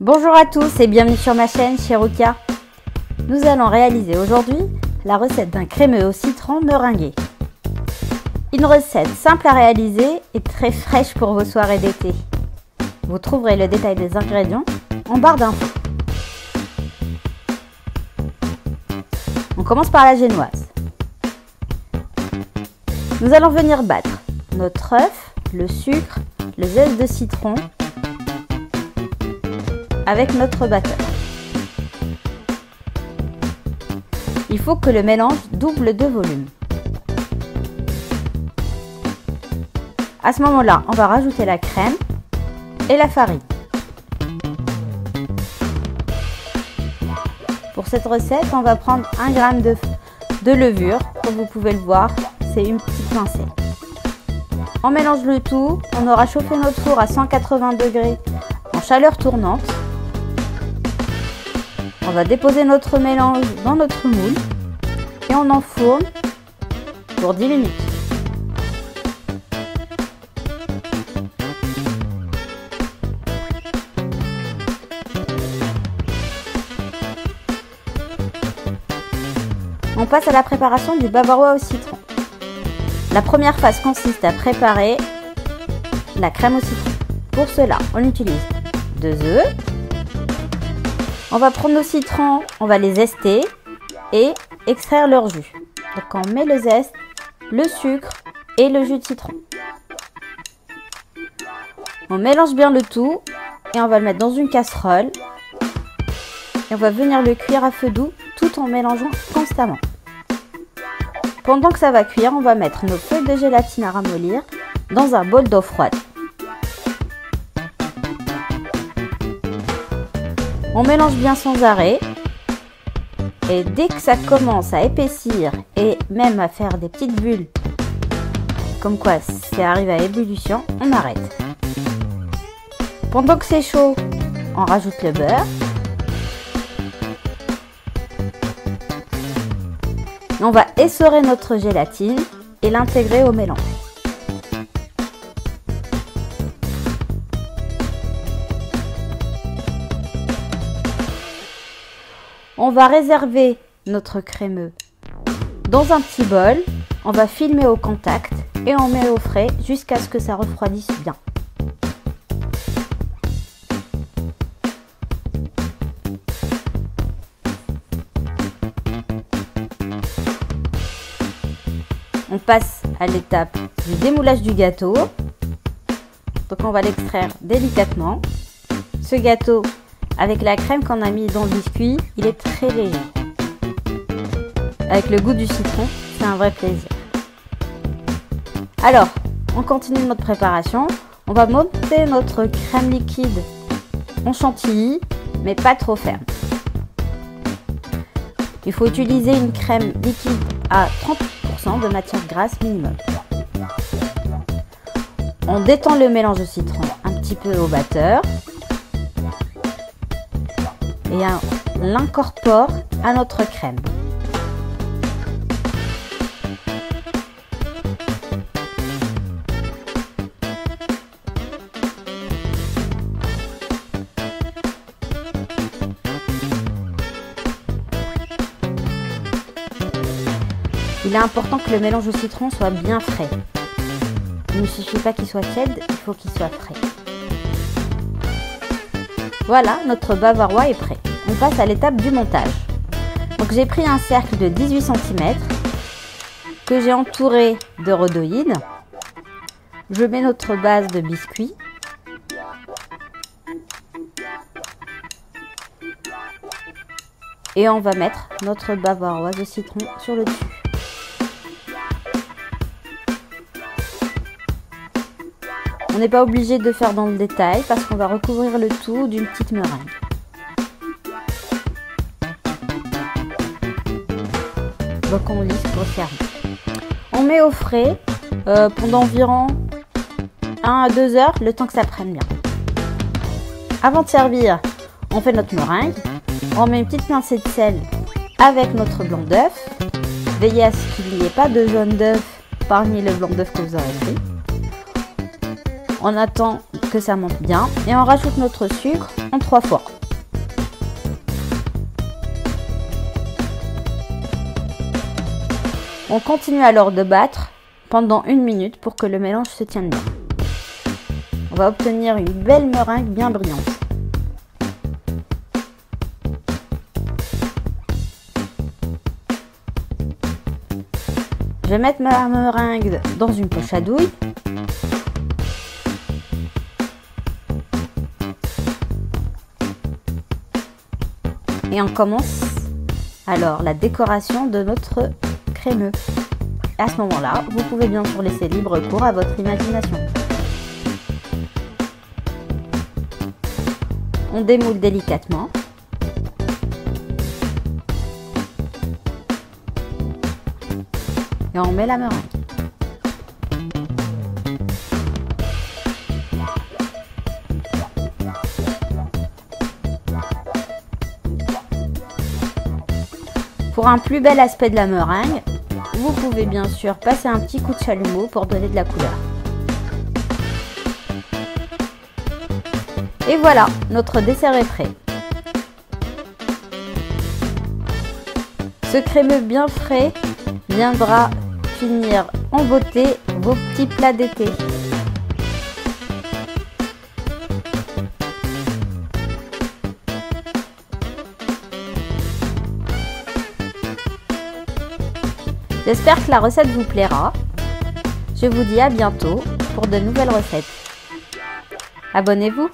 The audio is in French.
Bonjour à tous et bienvenue sur ma chaîne Chirukia. Nous allons réaliser aujourd'hui la recette d'un crémeux au citron meringué. Une recette simple à réaliser et très fraîche pour vos soirées d'été. Vous trouverez le détail des ingrédients en barre d'infos. On commence par la génoise. Nous allons venir battre notre œuf, le sucre, le zeste de citron avec notre batteur. Il faut que le mélange double de volume. À ce moment-là, on va rajouter la crème et la farine. Pour cette recette, on va prendre 1 g de levure. Comme vous pouvez le voir, c'est une petite pincée. On mélange le tout. On aura chauffé notre four à 180 degrés en chaleur tournante. On va déposer notre mélange dans notre moule et on enfourne pour 10 minutes. On passe à la préparation du bavarois au citron. La première phase consiste à préparer la crème au citron. Pour cela, on utilise 2 œufs. On va prendre nos citrons, on va les zester et extraire leur jus. Donc on met le zeste, le sucre et le jus de citron. On mélange bien le tout et on va le mettre dans une casserole. Et on va venir le cuire à feu doux tout en mélangeant constamment. Pendant que ça va cuire, on va mettre nos feuilles de gélatine à ramollir dans un bol d'eau froide. On mélange bien sans arrêt et dès que ça commence à épaissir et même à faire des petites bulles, comme quoi c'est arrivé à ébullition, on arrête. Pendant que c'est chaud, on rajoute le beurre. Et on va essorer notre gélatine et l'intégrer au mélange. On va réserver notre crémeux dans un petit bol, on va filmer au contact et on met au frais jusqu'à ce que ça refroidisse bien. On passe à l'étape du démoulage du gâteau. Donc on va l'extraire délicatement. Ce gâteau, avec la crème qu'on a mis dans le biscuit, il est très léger. Avec le goût du citron, c'est un vrai plaisir. Alors, on continue notre préparation. On va monter notre crème liquide en chantilly, mais pas trop ferme. Il faut utiliser une crème liquide à 30% de matière grasse minimum. On détend le mélange de citron un petit peu au batteur. Et on l'incorpore à notre crème. Il est important que le mélange au citron soit bien frais. Il ne suffit pas qu'il soit tiède, il faut qu'il soit frais. Voilà, notre bavarois est prêt. On passe à l'étape du montage. Donc j'ai pris un cercle de 18 cm que j'ai entouré de rhodoïdes. Je mets notre base de biscuit. Et on va mettre notre bavarois de citron sur le dessus. On n'est pas obligé de faire dans le détail parce qu'on va recouvrir le tout d'une petite meringue. Donc on lisse grossièrement. On met au frais pendant environ 1 à 2 heures, le temps que ça prenne bien. Avant de servir, on fait notre meringue. On met une petite pincée de sel avec notre blanc d'œuf. Veillez à ce qu'il n'y ait pas de jaune d'œuf parmi le blanc d'œuf que vous aurez pris. On attend que ça monte bien et on rajoute notre sucre en 3 fois. On continue alors de battre pendant 1 minute pour que le mélange se tienne bien. On va obtenir une belle meringue bien brillante. Je vais mettre ma meringue dans une poche à douille. Et on commence alors la décoration de notre crémeux. À ce moment-là, vous pouvez bien sûr laisser libre cours à votre imagination. On démoule délicatement. Et on met la meringue. Pour un plus bel aspect de la meringue, vous pouvez bien sûr passer un petit coup de chalumeau pour donner de la couleur. Et voilà, notre dessert est prêt. Ce crémeux bien frais viendra finir en beauté vos petits plats d'été. J'espère que la recette vous plaira. Je vous dis à bientôt pour de nouvelles recettes. Abonnez-vous!